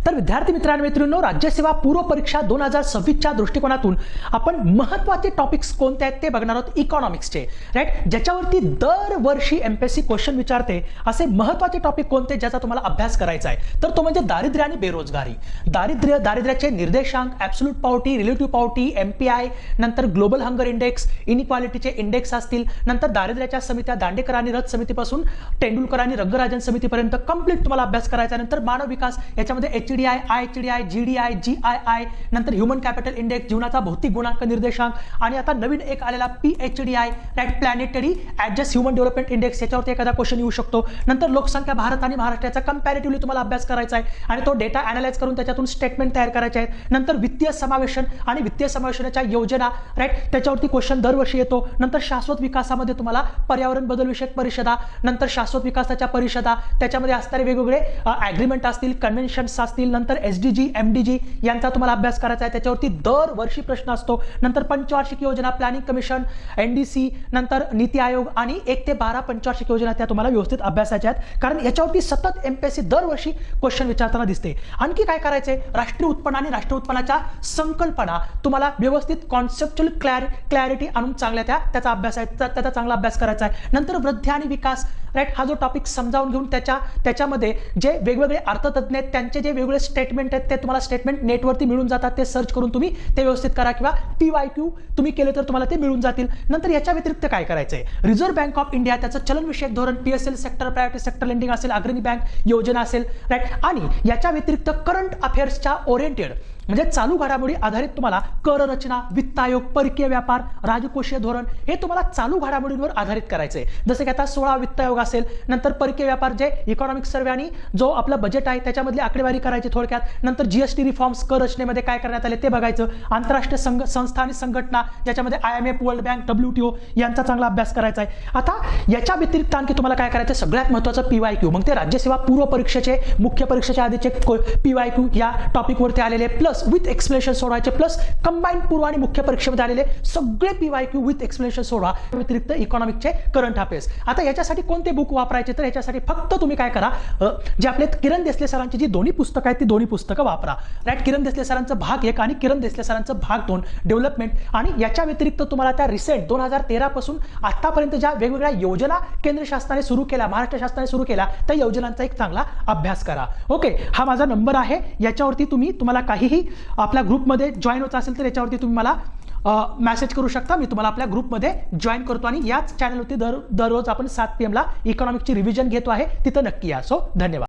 तर विद्यार्थी मित्रांनो, राज्यसेवा पूर्व परीक्षा 2026च्या दृष्टिकोनातून आपण महत्त्वाचे टॉपिक्स कोणते आहेत ते बघणार आहोत इकॉनॉमिक्सचे, राईट, ज्याच्यावरती दरवर्षी एमपीएससी क्वेश्चन विचारते असे महत्त्वाचे टॉपिक कोणते ज्याचा तुम्हाला अभ्यास करायचा आहे. तर तो म्हणजे दारिद्र्य आणि बेरोजगारी. दारिद्र्याचे निर्देशांक, absolute poverty, relative poverty, MPI, नंतर ग्लोबल हंगर इंडेक्स, इनइक्वालिटीचे इंडेक्स असतील, नंतर दारिद्र्याच्या समित्या दांडेकर आणि रथ समितीपासून तेंडुलकर आणि रंगराजन समितीपर्यंत कंप्लीट तुम्हाला अभ्यास करायचा. नंतर मानव विकास, याच्यामध्ये एचडीआय, आयएचडीआय, जीडीआय, जीआयआय, नंतर ह्युमन कॅपिटल इंडेक्स, जीवनाचा भौतिक गुणांक निर्देशांक, आणि आता नवीन एक आलेला PHDI, right, planetary adjust human development index, याच्यावरती एखादा क्वेश्चन येऊ शकतो. नंतर लोकसंख्या भारत आणि महाराष्ट्राचा कंपॅरेटिव्हली तुम्हाला अभ्यास करायचा आहे आणि तो डेटा अनालाइज करून त्याच्यातून स्टेटमेंट तयार करायचे आहेत. नंतर वित्तीय समावेशन आणि वित्तीय समावेशनाच्या योजना, राईट, त्याच्यावरती क्वेश्चन दरवर्षी येतो. नंतर शाश्वत विकासामध्ये तुम्हाला पर्यावरण बदल विषयक परिषदा, नंतर शाश्वत विकासाच्या परिषदा, त्याच्यामध्ये असणारे वेगवेगळे ॲग्रीमेंट असतील, कन्व्हेन्शन्स असतील, नंतर एसडीजी, एमडीजी यांचा तुम्हाला अभ्यास करायचा आहे. त्याच्यावरती दरवर्षी प्रश्न असतो. नंतर पंचवार्षिक योजना, प्लॅनिंग कमिशन, एनडीसी, नंतर नीती आयोग आणि 1 ते 12 पंचवार्षिक योजना त्या तुम्हाला व्यवस्थित अभ्यासाच्या आहेत, कारण याच्यावरती सतत एमपीएससी दरवर्षी क्वेश्चन विचारताना दिसते. आणखी काय करायचंय, राष्ट्रीय उत्पन्न आणि राष्ट्रीय उत्पन्नाच्या संकल्पना तुम्हाला व्यवस्थित कॉन्सेप्च्युअल क्लॅरिटी आणून चांगल्या त्याचा अभ्यास आहे, त्याचा चांगला अभ्यास करायचा आहे. नंतर वृद्धी आणि विकास, राईट, हा जो टॉपिक समजावून घेऊन त्याच्यामध्ये जे वेगवेगळे अर्थतज्ञ आहेत त्यांचे जे वेगवेगळे स्टेटमेंट आहेत ते तुम्हाला स्टेटमेंट नेटवरती मिळून जातात, ते सर्च करून तुम्ही ते व्यवस्थित करा, किंवा PYQ तुम्ही केले तर तुम्हाला ते मिळून जातील. नंतर याच्या व्यतिरिक्त काय करायचंय, रिझर्व्ह बँक ऑफ इंडिया त्याचं चलनविषयक धोरण, PSL sector, private sector lending असेल, अग्रणी बँक योजना असेल, राईट, आणि याच्या व्यतिरिक्त करंट अफेअर्सच्या ओरिएंटेड म्हणजे चालू घडामोडी आधारित तुम्हाला कर रचना, वित्त आयोग, परकीय व्यापार, राजकोषीय धोरण हे तुम्हाला चालू घडामोडींवर आधारित करायचंय. जसं की आता 16 वित्त आयोग असेल, नंतर परकीय व्यापार जे इकॉनॉमिक सर्वे आणि जो आपला बजेट आहे त्याच्यामधली आकडेवारी करायची थोडक्यात. नंतर जीएसटी रिफॉर्म्स, कर रचनेमध्ये काय करण्यात आले ते बघायचं. आंतरराष्ट्रीय संस्था आणि संघटना ज्याच्यामध्ये IMF, वर्ल्ड बँक, WTO यांचा चांगला अभ्यास करायचा आहे. आता याच्या व्यतिरिक्त आणखी तुम्हाला काय करायचं, सगळ्यात महत्त्वाचं PYQ, मग ते राज्यसेवा पूर्व परीक्षेचे, मुख्य परीक्षेच्या आधीचे PYQ या टॉपिकवरती आलेले, प्लस विथ एक्सप्लेनेशन सोडवायचे, प्लस कंबाईन पूर्व आणि मुख्य परीक्षेमध्ये आलेले सगळे PYQ विथ एक्सप्लेनेशन सोडवा. व्यतिरिक्त इकॉनॉमिकचे करंट अफेअर्स. आता याच्यासाठी कोणते बुक वापरायचे, तर याच्यासाठी फक्त तुम्ही काय करा, जे आपले किरण देसले सरांची जी दोन्ही पुस्तकं आहेत ती दोन्ही पुस्तकं वापरा, राईट. किरण देसले सरांचं भाग 1 आणि किरण देसले सरांचं भाग 2 डेव्हलपमेंट. आणि याच्या व्यतिरिक्त तुम्हाला त्या रिसेंट 2013 पासून आतापर्यंत ज्या वेगवेगळ्या योजना केंद्र शासनाने सुरू केल्या, महाराष्ट्र शासनाने सुरू केल्या, त्या योजनांचा एक चांगला अभ्यास करा. ओके, हा माझा नंबर आहे, याच्यावरती तुम्हाला काहीही आपल्या ग्रुपमध्ये जॉईन व्हायचं असेल तर याच्यावरती तुम्ही मला मेसेज करू शकता. मी तुम्हाला आपल्या ग्रुपमध्ये जॉईन करतो आणि याच चॅनलवरती दररोज आपण 7 PM ला इकॉनॉमिकची रिव्हिजन घेतो आहे, तिथं नक्की या. सो धन्यवाद.